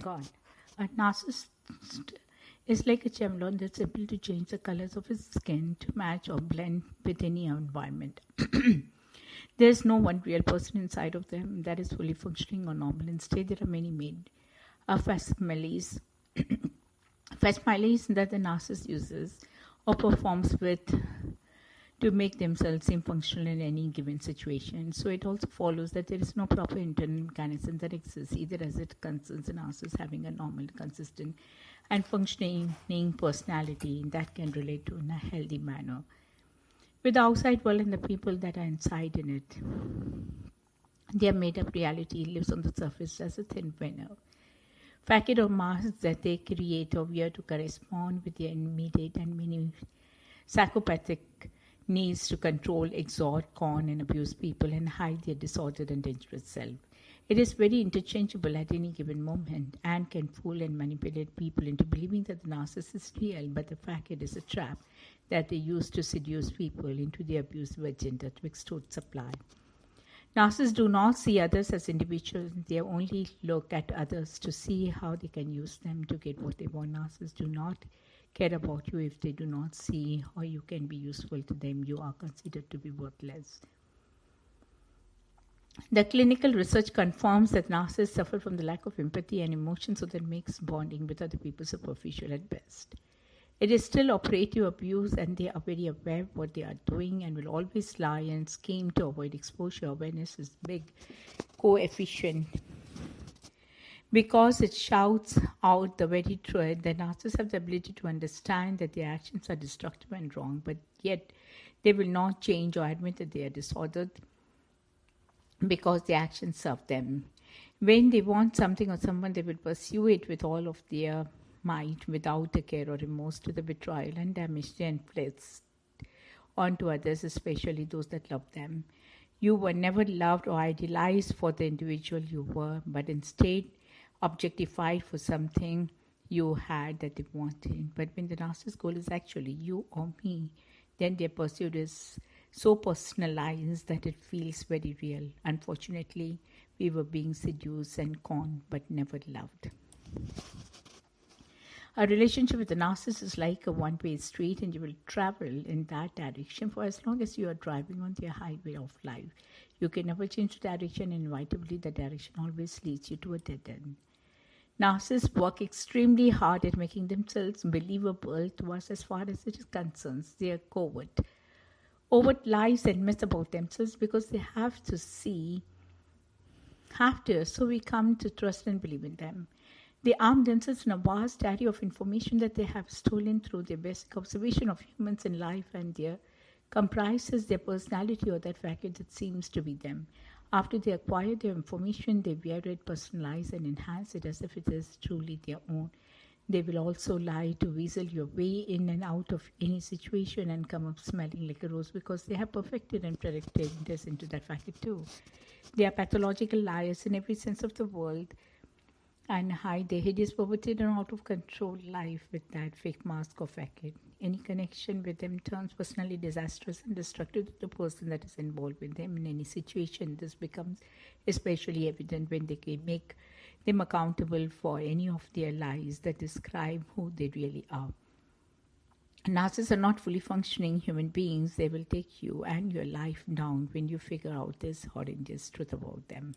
gone. A narcissist is like a chameleon that's able to change the colors of his skin to match or blend with any environment. There's no one real person inside of them that is fully functioning or normal. Instead, there are many made facsimiles, facsimiles that the narcissist uses or performs with to make themselves seem functional in any given situation. So it also follows that there is no proper internal mechanism that exists, either as it concerns the narcissist having a normal, consistent, and functioning personality that can relate to in a healthy manner with the outside world and the people that are inside in it. Their made up reality lives on the surface as a thin veneer. Facade or masks that they create or wear to correspond with their immediate and many psychopathic needs to control, exhort, con, and abuse people and hide their disordered and dangerous self. It is very interchangeable at any given moment and can fool and manipulate people into believing that the narcissist is real, but the facade is a trap that they use to seduce people into their abusive agenda to extort supply. Narcissists do not see others as individuals, they only look at others to see how they can use them to get what they want. Narcissists do not care about you if they do not see how you can be useful to them. You are considered to be worthless. The clinical research confirms that narcissists suffer from the lack of empathy and emotion, so that makes bonding with other people superficial at best. It is still operative abuse, and they are very aware of what they are doing and will always lie and scheme to avoid exposure. Awareness is big coefficient because it shouts out the very truth. The narcissists have the ability to understand that their actions are destructive and wrong, but yet they will not change or admit that they are disordered because their actions serve them. When they want something or someone, they will pursue it with all of their might without a care or remorse to the betrayal and damage they inflict onto others, especially those that love them. You were never loved or idealized for the individual you were, but instead objectified for something you had that they wanted. But when the narcissist goal is actually you or me, then their pursuit is so personalized that it feels very real. Unfortunately, we were being seduced and conned, but never loved. A relationship with a narcissist is like a one-way street, and you will travel in that direction for as long as you are driving on their highway of life. You can never change the direction, and inevitably the direction always leads you to a dead end. Narcissists work extremely hard at making themselves believable to us as far as it is concerned. They are overt lies and myths about themselves because they have to, so we come to trust and believe in them. They arm themselves in a vast array of information that they have stolen through their basic observation of humans in life, and their comprises their personality or that factor that seems to be them. After they acquire their information, they wear it, personalize, and enhance it as if it is truly their own. They will also lie to weasel your way in and out of any situation and come up smelling like a rose because they have perfected and predicted this into that factor too. They are pathological liars in every sense of the word and hide their hideous, perverted, and out of control life with that fake mask of facade. Any connection with them turns personally disastrous and destructive to the person that is involved with them in any situation. This becomes especially evident when they can make them accountable for any of their lies that describe who they really are. Narcissists are not fully functioning human beings. They will take you and your life down when you figure out this horrendous truth about them.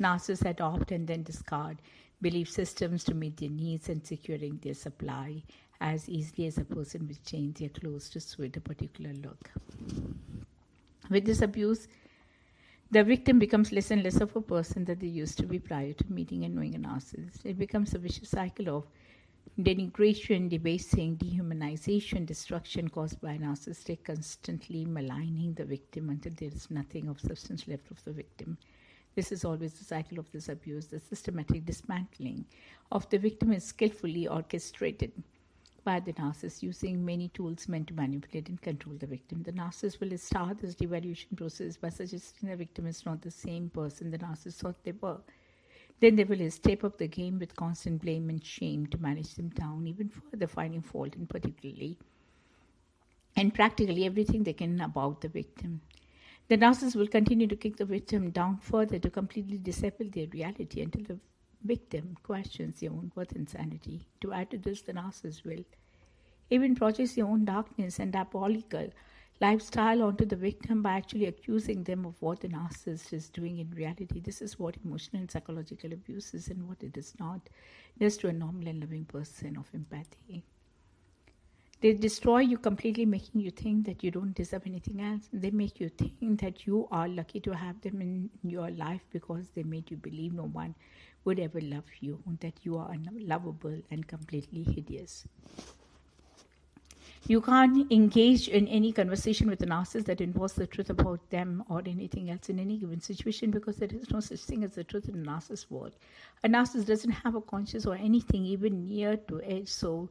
Narcissists adopt and then discard belief systems to meet their needs and securing their supply as easily as a person will change their clothes to suit a particular look. With this abuse, the victim becomes less and less of a person that they used to be prior to meeting and knowing a narcissist. It becomes a vicious cycle of denigration, debasing, dehumanization, destruction caused by a narcissistic constantly maligning the victim until there is nothing of substance left of the victim. This is always the cycle of this abuse. The systematic dismantling of the victim is skillfully orchestrated by the narcissist using many tools meant to manipulate and control the victim. The narcissist will start this devaluation process by suggesting the victim is not the same person the narcissist thought they were. Then they will step up the game with constant blame and shame to manage them down, even further finding fault in particularly and practically everything they can about the victim. The narcissist will continue to kick the victim down further to completely disable their reality until the victim questions their own worth and sanity. To add to this, the narcissist will even projects their own darkness and diabolical lifestyle onto the victim by actually accusing them of what the narcissist is doing in reality. This is what emotional and psychological abuse is and what it is not, just to a normal and loving person of empathy. They destroy you completely, making you think that you don't deserve anything else. They make you think that you are lucky to have them in your life because they made you believe no one would ever love you, that you are unlovable and completely hideous. You can't engage in any conversation with a narcissist that involves the truth about them or anything else in any given situation because there is no such thing as the truth in a narcissist world. A narcissist doesn't have a conscience or anything even near to it, so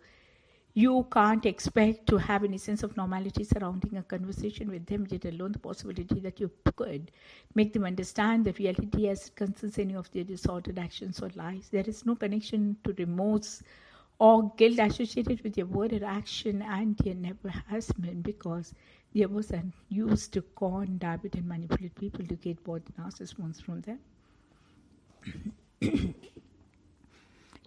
you can't expect to have any sense of normality surrounding a conversation with them, yet alone the possibility that you could make them understand the reality as it concerns any of their disordered actions or lies. There is no connection to remorse or guilt associated with your word or action, and there never has been, because there was used to con, diabet, and manipulate people to get what the narcissist wants from them.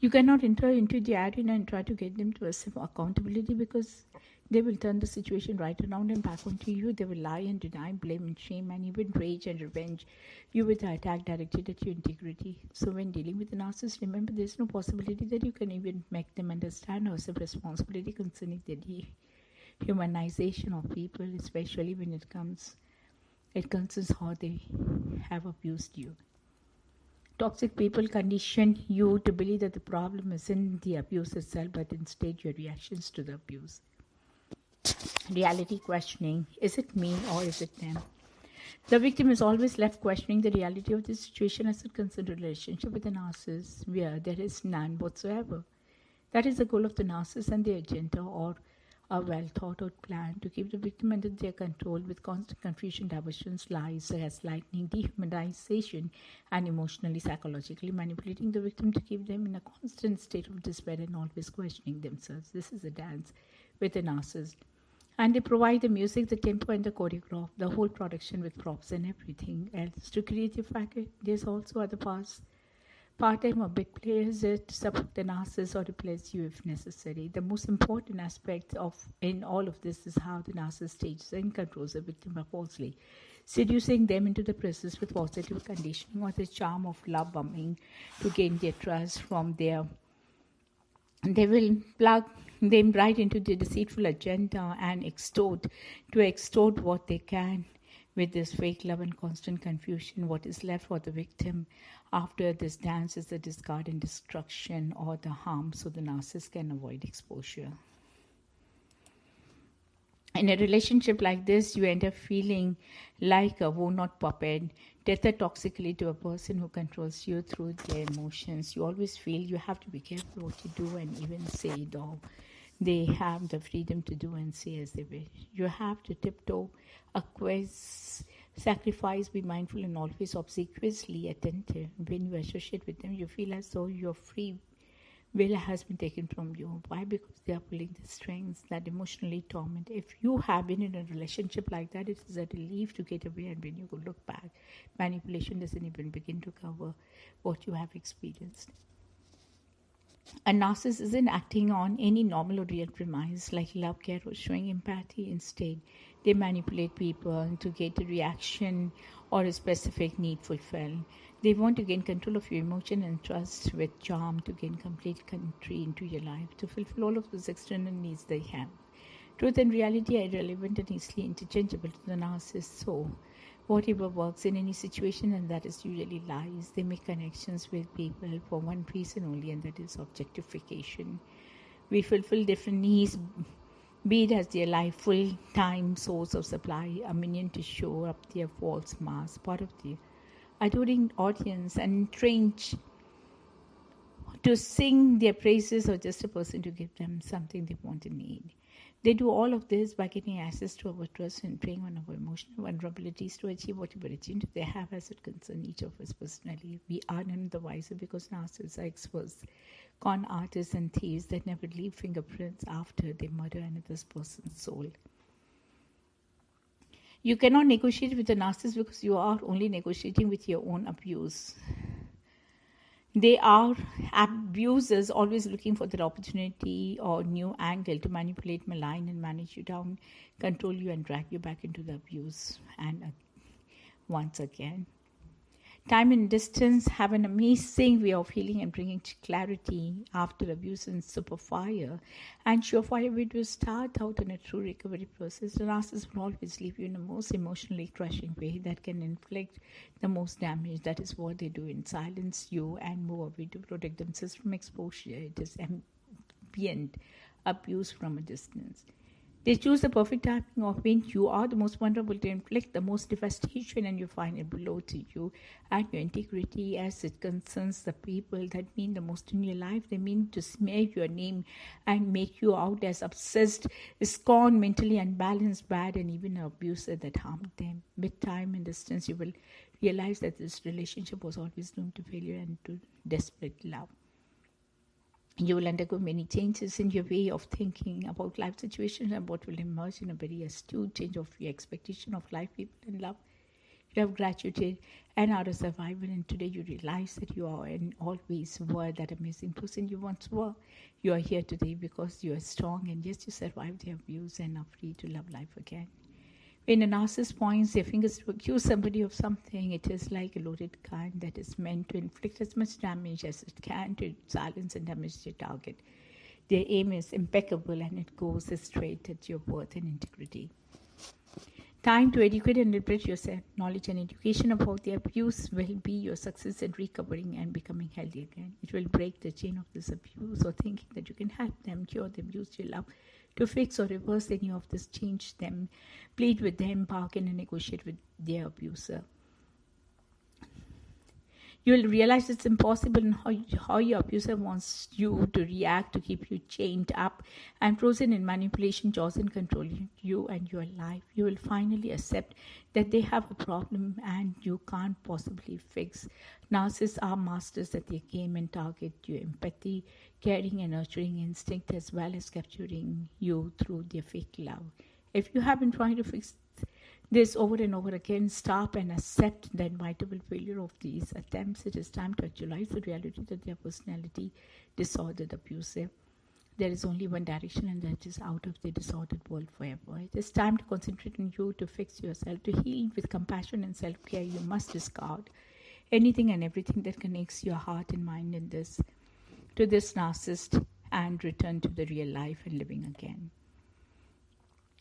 You cannot enter into the arena and try to get them to accept accountability because they will turn the situation right around and back onto you. They will lie and deny, blame and shame, and even rage and revenge you with the attack directed at your integrity. So when dealing with a narcissist, remember there is no possibility that you can even make them understand or accept responsibility concerning the dehumanization of people, especially when it concerns how they have abused you. Toxic people condition you to believe that the problem isn't the abuse itself, but instead your reactions to the abuse. Reality questioning. Is it me or is it them? The victim is always left questioning the reality of the situation as it concerns a relationship with the narcissist, where there is none whatsoever. That is the goal of the narcissist and their agenda, or a well-thought-out plan to keep the victim under their control with constant confusion, diversions, lies, gaslighting, dehumanization, and emotionally, psychologically manipulating the victim to keep them in a constant state of despair and always questioning themselves. This is a dance with a narcissist. And they provide the music, the tempo, and the choreograph, the whole production with props and everything else to create a package. There's also other part-time or big players that support the narcissist or replace you if necessary. The most important aspect in all of this is how the narcissist stages and controls the victim by falsely seducing them into the process with positive conditioning or the charm of love bombing to gain their trust from there. They will plug them right into the deceitful agenda and extort what they can. With this fake love and constant confusion, what is left for the victim after this dance is the discard and destruction or the harm, so the narcissist can avoid exposure. In a relationship like this, you end up feeling like a worn-out puppet, tethered toxically to a person who controls you through their emotions. You always feel you have to be careful what you do and even say it all. They have the freedom to do and say as they wish. You have to tiptoe, acquiesce, sacrifice, be mindful, and always obsequiously attentive. When you associate with them, you feel as though your free will has been taken from you. Why? Because they are pulling the strings that emotionally torment. If you have been in a relationship like that, it is a relief to get away, and when you go look back, manipulation doesn't even begin to cover what you have experienced. A narcissist isn't acting on any normal or real premise like love, care, or showing empathy. Instead, they manipulate people to get a reaction or a specific need fulfilled. They want to gain control of your emotion and trust with charm to gain complete entry into your life, to fulfill all of those external needs they have. Truth and reality are irrelevant and easily interchangeable to the narcissist, so whatever works in any situation, and that is usually lies. They make connections with people for one reason only, and that is objectification. We fulfill different needs, be it as their life full-time source of supply, a minion to show up their false mask, part of the adoring audience, and trained to sing their praises, or just a person to give them something they want and need. They do all of this by getting access to our trust and preying on our emotional vulnerabilities to achieve whatever agenda they have as it concerns each of us personally. We are none the wiser because narcissists are experts, con artists and thieves that never leave fingerprints after they murder another person's soul. You cannot negotiate with a narcissist because you are only negotiating with your own abuse. They are abusers, always looking for that opportunity or new angle to manipulate, malign, and manage you down, control you, and drag you back into the abuse. And once again, time and distance have an amazing way of healing and bringing clarity after abuse and super fire. And surefire way to start out in a true recovery process. The narcissist will always leave you in the most emotionally crushing way that can inflict the most damage. That is what they do in silence you and move away to protect themselves from exposure. It is ambient abuse from a distance. They choose the perfect timing of when you are the most vulnerable to inflict the most devastation, and you find it below to you and your integrity as it concerns the people that mean the most in your life. They mean to smear your name and make you out as obsessed, scorned, mentally unbalanced, bad, and even an abuser that harmed them. With time and distance, you will realize that this relationship was always doomed to failure and to desperate love. You will undergo many changes in your way of thinking about life situations, and what will emerge in a very astute change of your expectation of life, people, and love. You have graduated and are a survivor, and today you realize that you are and always were that amazing person you once were. You are here today because you are strong, and yes, you survived the abuse and are free to love life again. When a narcissist points their fingers to accuse somebody of something, it is like a loaded gun that is meant to inflict as much damage as it can to silence and damage their target. Their aim is impeccable, and it goes straight at your worth and integrity. Time to educate and liberate yourself. Knowledge and education about the abuse will be your success in recovering and becoming healthy again. It will break the chain of this abuse, or thinking that you can help them cure the abuse you love, to fix or reverse any of this, change them, plead with them, bargain and negotiate with their abuser. You will realize it's impossible in how your abuser wants you to react to keep you chained up and frozen in manipulation, jaws, and controlling you and your life. You will finally accept that they have a problem and you can't possibly fix. Narcissists are masters at their game and target your empathy, caring, and nurturing instinct, as well as capturing you through their fake love. If you have been trying to fix this over and over again, stop and accept the inevitable failure of these attempts. It is time to actualize the reality that they are personality disordered abusive. There is only one direction, and that is out of the disordered world forever. It is time to concentrate on you, to fix yourself, to heal with compassion and self-care. You must discard anything and everything that connects your heart and mind to this narcissist, and return to the real life and living again.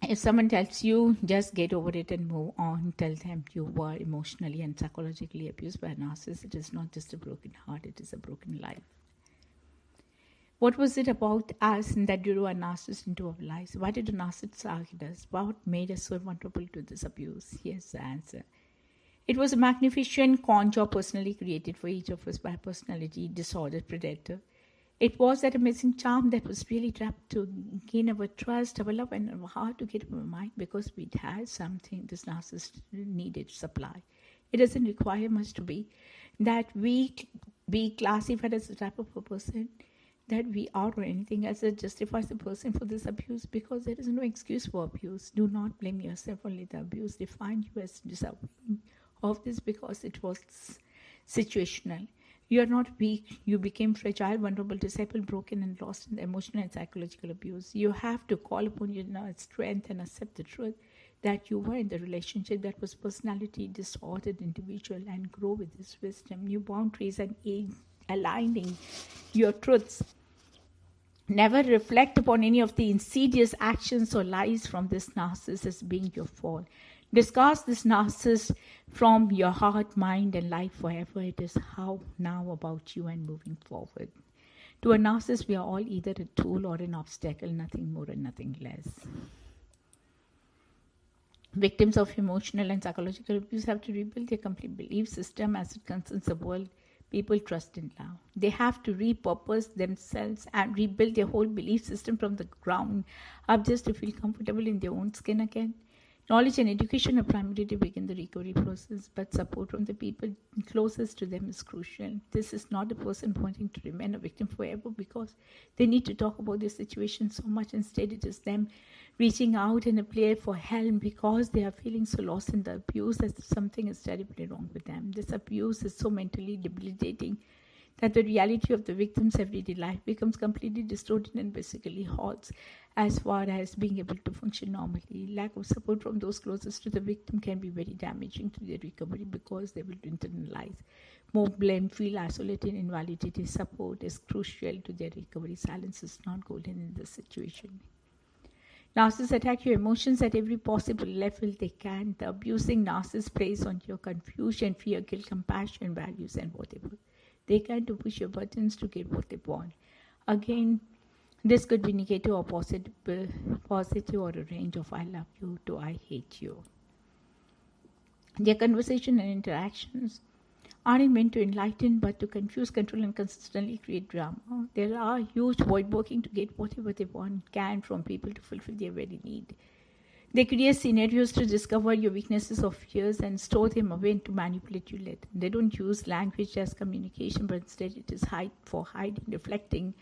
If someone tells you, just get over it and move on, tell them you were emotionally and psychologically abused by a narcissist. It is not just a broken heart, it is a broken life. What was it about us that drew a narcissist into our lives? Why did a narcissist target us? What made us so vulnerable to this abuse? Here's the answer. It was a magnificent con job personally created for each of us by a personality disordered predator. It was that amazing charm that was really trapped to gain our trust, our love, and our heart, to get our mind, because we had something this narcissist needed to supply. It doesn't require much to be that we be classified as the type of a person that we are, or anything else that justifies the person for this abuse, because there is no excuse for abuse. Do not blame yourself, only the abuse defined you as deserving of this because it was situational. You are not weak. You became fragile, vulnerable, disabled, broken, and lost in the emotional and psychological abuse. You have to call upon your strength and accept the truth that you were in the relationship that was personality disordered individual, and grow with this wisdom, new boundaries, and aligning your truths. Never reflect upon any of the insidious actions or lies from this narcissist as being your fault. Discard this narcissist from your heart, mind, and life forever. It is how now about you and moving forward. To a narcissist, we are all either a tool or an obstacle, nothing more and nothing less. Victims of emotional and psychological abuse have to rebuild their complete belief system as it concerns the world people trust and love. They have to repurpose themselves and rebuild their whole belief system from the ground up just to feel comfortable in their own skin again. Knowledge and education are primary to begin the recovery process, but support from the people closest to them is crucial. This is not a person wanting to remain a victim forever because they need to talk about their situation so much. Instead, it is them reaching out in a prayer for help because they are feeling so lost in the abuse that something is terribly wrong with them. This abuse is so mentally debilitating that the reality of the victim's everyday life becomes completely distorted and basically halts as far as being able to function normally. Lack of support from those closest to the victim can be very damaging to their recovery because they will internalize more blame, feel isolated, invalidated. Support is crucial to their recovery. Silence is not golden in this situation. Narcissists attack your emotions at every possible level they can. The abusing narcissist plays on your confusion, fear, guilt, compassion, values, and whatever they can to push your buttons to get what they want. Again, this could be negative or positive or a range of I love you to I hate you. Their conversation and interactions aren't meant to enlighten but to confuse, control, and consistently create drama. There are huge void working to get whatever they can from people to fulfill their very need. They create scenarios to discover your weaknesses or fears and store them away and to manipulate you later. They don't use language as communication, but instead it is for hiding, reflecting,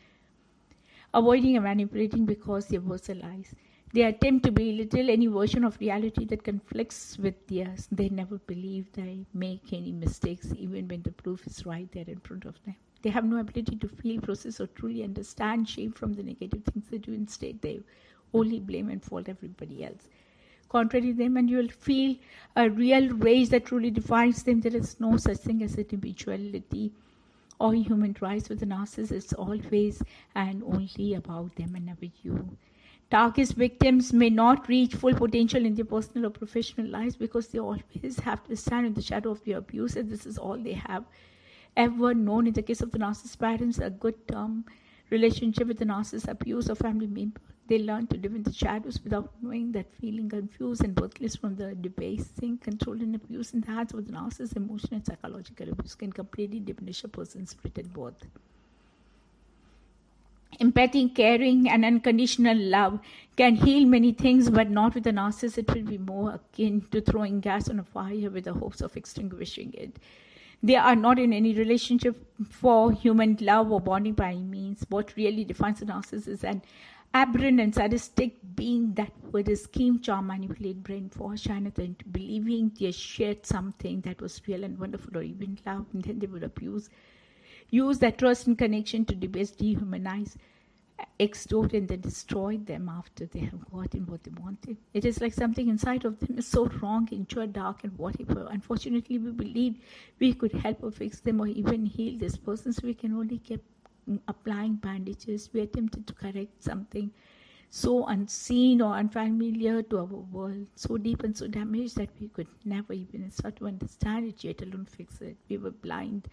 avoiding and manipulating because their words are lies. They attempt to belittle any version of reality that conflicts with theirs. They never believe they make any mistakes, even when the proof is right there in front of them. They have no ability to feel, process, or truly understand shame from the negative things they do. Instead, they only blame and fault everybody else. Contrary to them, and you will feel a real rage that truly defines them. There is no such thing as individuality or human rights with the narcissist. It's always and only about them and never you. Darkest victims may not reach full potential in their personal or professional lives because they always have to stand in the shadow of their abuse, and this is all they have ever known. In the case of the narcissist parents, a good term relationship with the narcissist abuse or family member, they learn to live in the shadows without knowing that feeling confused and worthless from the debasing, control, and abuse in the hands of the narcissist. Emotional and psychological abuse can completely diminish a person's spirit and worth. Empathy, caring, and unconditional love can heal many things, but not with a narcissist. It will be more akin to throwing gas on a fire with the hopes of extinguishing it. They are not in any relationship for human love or bonding by any means. What really defines a narcissist is an aberrant and sadistic being that would scheme, charm, manipulate, brainwash, and into believing they shared something that was real and wonderful or even love, and then they would use that trust and connection to debase, dehumanize, extort, and then destroy them after they have gotten what they wanted. It is like something inside of them is so wrong, injured, dark, and whatever. Unfortunately, we believed we could help or fix them or even heal this person, so we can only keep applying bandages. We attempted to correct something so unseen or unfamiliar to our world, so deep and so damaged that we could never even start to understand it, yet alone fix it. We were blind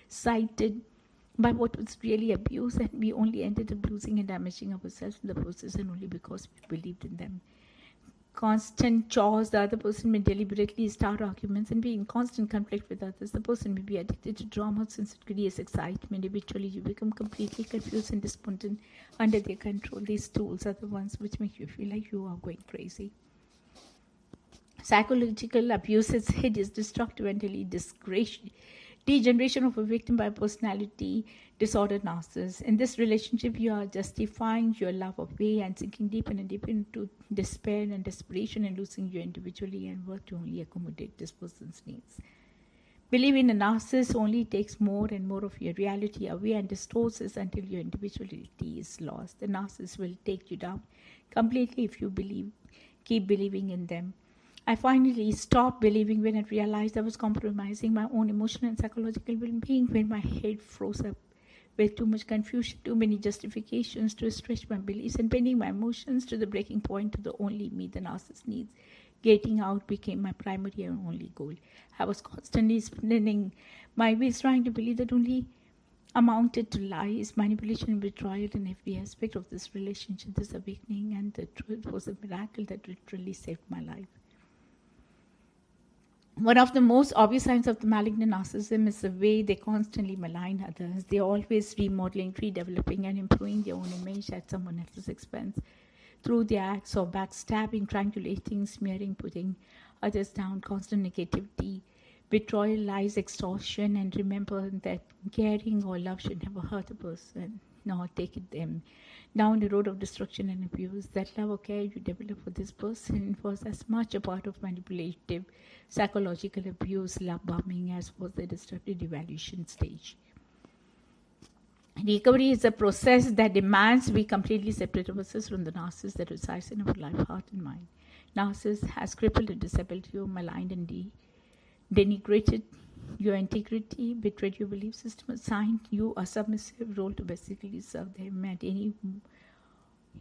sighted by what was really abuse, and we only ended up losing and damaging ourselves in the process, and only because we believed in them. Constant chores, the other person may deliberately start arguments and be in constant conflict with others. The person may be addicted to drama since it creates excitement. Eventually you become completely confused and despondent under their control. These tools are the ones which make you feel like you are going crazy. Psychological abuse is hideous, destructive, and really degeneration of a victim by personality disorder narcissist. In this relationship, you are justifying your love away and sinking deeper and deeper into despair and desperation and losing your individuality and worth to only accommodate this person's needs. Believing in a narcissist only takes more and more of your reality away and distorts it until your individuality is lost. The narcissist will take you down completely if you keep believing in them. I finally stopped believing when I realized I was compromising my own emotional and psychological well-being, when my head froze up with too much confusion, too many justifications to stretch my beliefs, and bending my emotions to the breaking point to the only me the narcissist needs. Getting out became my primary and only goal. I was constantly spinning my wheels trying to believe that only amounted to lies, manipulation, and betrayal in every aspect of this relationship, this awakening, and the truth was a miracle that literally saved my life. One of the most obvious signs of the malignant narcissism is the way they constantly malign others. They are always remodeling, redeveloping, and improving their own image at someone else's expense through their acts of backstabbing, triangulating, smearing, putting others down, constant negativity, betrayal, lies, extortion. And remember that caring or love should never hurt a person, nor take them down the road of destruction and abuse. That love or care you develop for this person was as much a part of manipulative psychological abuse, love bombing, as was the destructive devaluation stage. Recovery is a process that demands we completely separate ourselves from the narcissist that resides in our life, heart, and mind. Narcissist has crippled and disabled you, maligned and denigrated your integrity, betrayed your belief system, assigned you a submissive role to basically serve them at any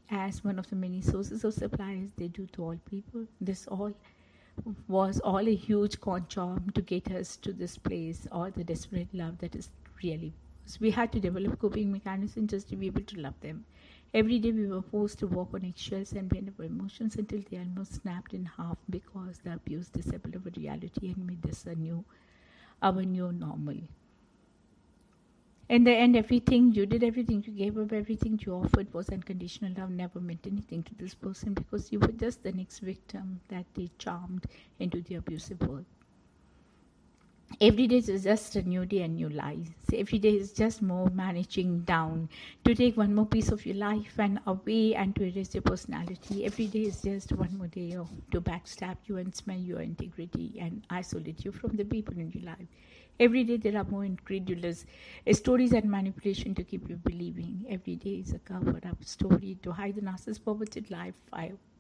as one of the many sources of supplies they do to all people. This all was all a huge con job to get us to this place, or the desperate love that is really. We had to develop coping mechanisms just to be able to love them. Every day we were forced to walk on eggshells and bend our emotions until they almost snapped in half because the abuse disabled our reality and made this our new normal. In the end, everything you did, everything you gave up, everything you offered was unconditional love, never meant anything to this person because you were just the next victim that they charmed into the abusive world. Every day is just a new day and new life. Every day is just more managing down to take one more piece of your life and away and to erase your personality. Every day is just one more day to backstab you and smell your integrity and isolate you from the people in your life. Every day there are more incredulous stories and manipulation to keep you believing. Every day is a covered-up story to hide the narcissist's perverted life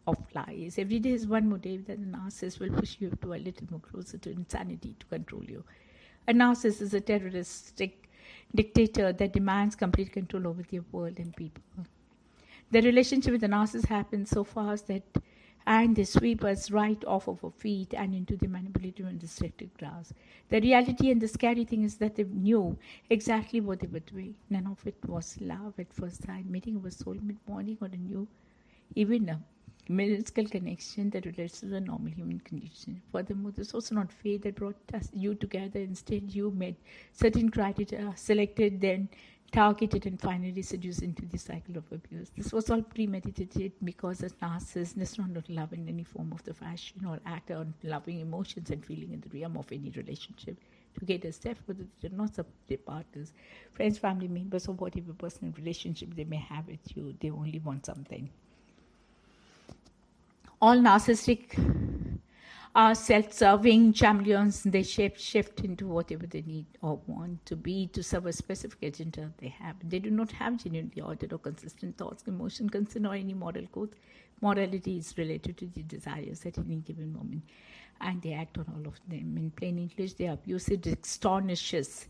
of lies. Every day is one more day that the narcissist will push you to a little more closer to insanity to control you. A narcissist is a terroristic dictator that demands complete control over the world and people. The relationship with the narcissist happens so fast and they sweep us right off of our feet and into the manipulative and destructive grass. The reality and the scary thing is that they knew exactly what they were doing. None of it was love at first sight, meeting of a soulmate, bonding, or even a minuscule connection that relates to the normal human condition. Furthermore, this was not fate that brought you together. Instead, you met certain criteria, selected, then targeted, and finally seduced into the cycle of abuse. This was all premeditated because a narcissist does not love in any form of the fashion or act on loving emotions and feeling in the realm of any relationship. To get a step further, they do not support their partners, friends, family members, or whatever personal relationship they may have with you. They only want something. All narcissistic are self-serving chameleons. They shift into whatever they need or want to be to serve a specific agenda they have. They do not have genuinely ordered or consistent thoughts, emotion, concern, or any moral code. Morality is related to the desires at any given moment, and they act on all of them. In plain English, they are abusive, extortionists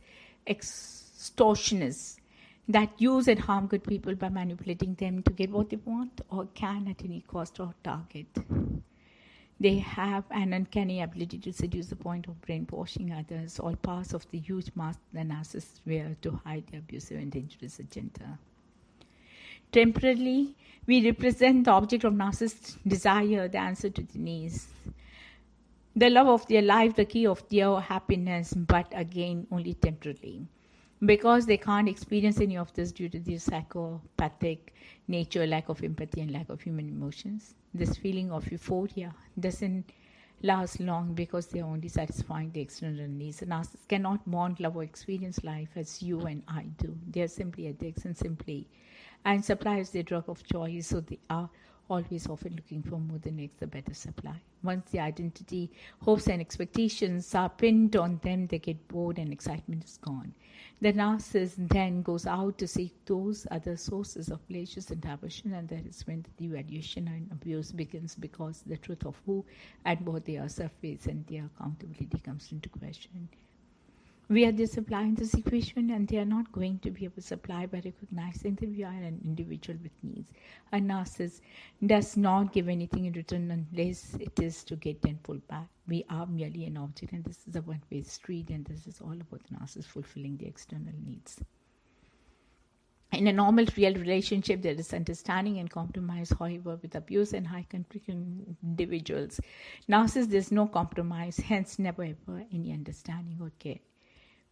that use and harm good people by manipulating them to get what they want or can at any cost or target. They have an uncanny ability to seduce the point of brainwashing others, all parts of the huge mask the narcissists wear to hide their abusive and dangerous agenda. Temporarily, we represent the object of narcissist desire, the answer to the needs, the love of their life, the key of their happiness, but again, only temporarily. Because they can't experience any of this due to their psychopathic nature, lack of empathy, and lack of human emotions. This feeling of euphoria doesn't last long because they are only satisfying the external needs. A narcissist cannot bond, love, or experience life as you and I do. They are simply addicts and supply is their drug of choice, so they are always often looking for more than next the better supply. Once the identity, hopes, and expectations are pinned on them, they get bored and excitement is gone. The narcissist then goes out to seek those other sources of pleasures and diversion, and that is when the devaluation and abuse begins because the truth of who and what they are surfaces and their accountability comes into question. We are the supply in this equation, and they are not going to be able to supply by recognizing that we are an individual with needs. A narcissist does not give anything in return unless it is to get tenfold back. We are merely an object, and this is a one-way street, and this is all about the narcissist fulfilling the external needs. In a normal, real relationship, there is understanding and compromise. However, with abuse and high conflict individuals, narcissist, there's no compromise, hence never ever any understanding or care,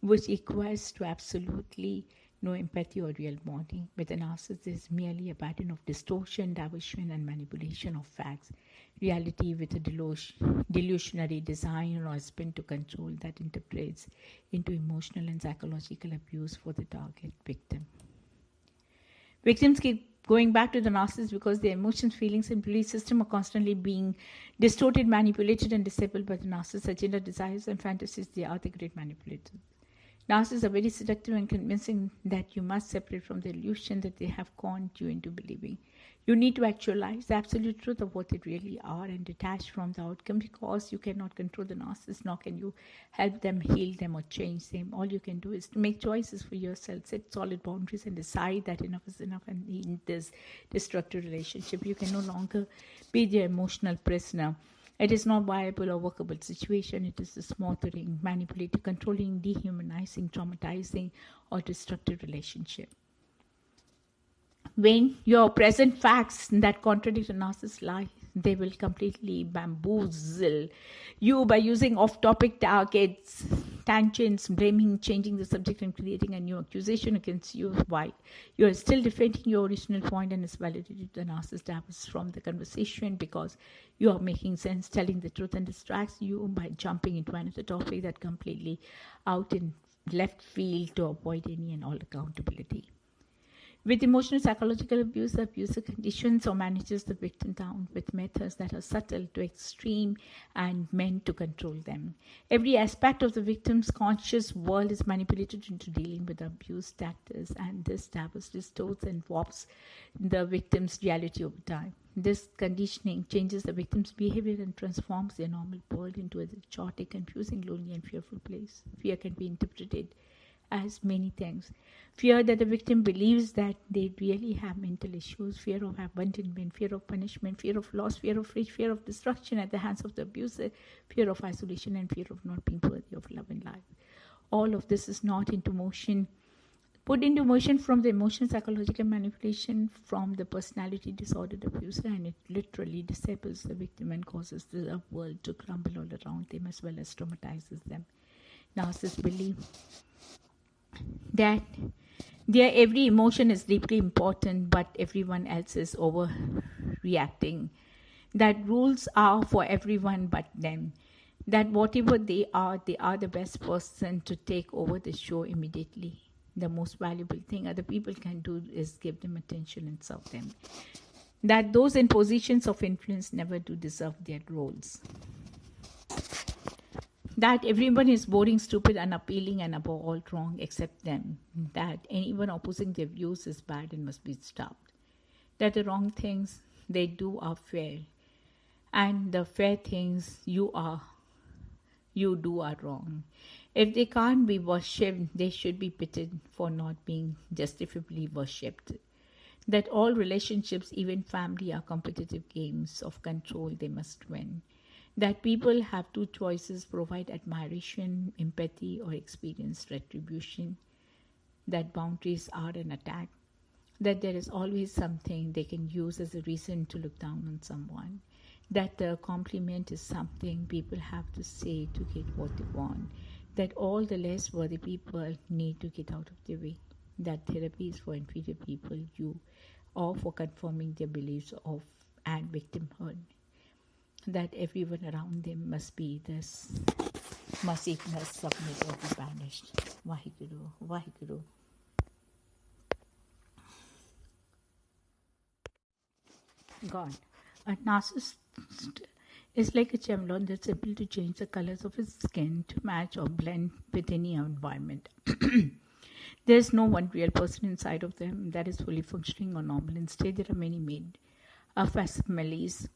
which equates to absolutely no empathy or real bonding. With a narcissist, there is merely a pattern of distortion, diversion, and manipulation of facts. Reality with a delusionary design or spin to control that interprets into emotional and psychological abuse for the target victim. Victims keep going back to the narcissist because their emotions, feelings, and belief system are constantly being distorted, manipulated, and disabled by the narcissist's agenda, desires, and fantasies. They are the great manipulators. Narcissists are very seductive and convincing that you must separate from the illusion that they have conned you into believing. You need to actualize the absolute truth of what they really are and detach from the outcome, because you cannot control the narcissist, nor can you help them, heal them, or change them. All you can do is to make choices for yourself, set solid boundaries, and decide that enough is enough and in this destructive relationship. You can no longer be their emotional prisoner. It is not viable or workable situation. It is a smothering, manipulating, controlling, dehumanizing, traumatizing, or destructive relationship. When your present facts that contradict a narcissist's lie, they will completely bamboozle you by using off-topic targets, tangents, blaming, changing the subject, and creating a new accusation against you, while you are still defending your original point, and is validated the narcissist divorces from the conversation because you are making sense, telling the truth, and distracts you by jumping into another topic that completely out in left field to avoid any and all accountability. With emotional psychological abuse, the abuser conditions or manages the victim down with methods that are subtle to extreme and meant to control them. Every aspect of the victim's conscious world is manipulated into dealing with the abuse tactics, and this distorts and warps the victim's reality over time. This conditioning changes the victim's behavior and transforms their normal world into a chaotic, confusing, lonely, and fearful place. Fear can be interpreted as many things. Fear that the victim believes that they really have mental issues, fear of abandonment, fear of punishment, fear of loss, fear of rage, fear of destruction at the hands of the abuser, fear of isolation, and fear of not being worthy of love and life. All of this is not put into motion from the emotional psychological manipulation from the personality disordered abuser, and it literally disables the victim and causes the world to crumble all around them, as well as traumatizes them. Narcissists believe that their every emotion is deeply important, but everyone else is overreacting. That rules are for everyone but them. That whatever they are the best person to take over the show immediately. The most valuable thing other people can do is give them attention and serve them. That those in positions of influence never do deserve their roles. That everyone is boring, stupid, unappealing, and above all wrong except them. That anyone opposing their views is bad and must be stopped. That the wrong things they do are fair, and the fair things you do are wrong. If they can't be worshipped, they should be pitied for not being justifiably worshipped. That all relationships, even family, are competitive games of control they must win. That people have two choices: provide admiration, empathy, or experience retribution. That boundaries are an attack. That there is always something they can use as a reason to look down on someone. That the compliment is something people have to say to get what they want. That all the less worthy people need to get out of their way. That therapy is for inferior people, or for confirming their beliefs of and victimhood. That everyone around them must be this massiveness, submit, or be banished. Vaheguru, Vaheguru. God. A narcissist is like a chameleon that's able to change the colors of its skin to match or blend with any environment. There's no one real person inside of them that is fully functioning or normal. Instead, there are many made facsimiles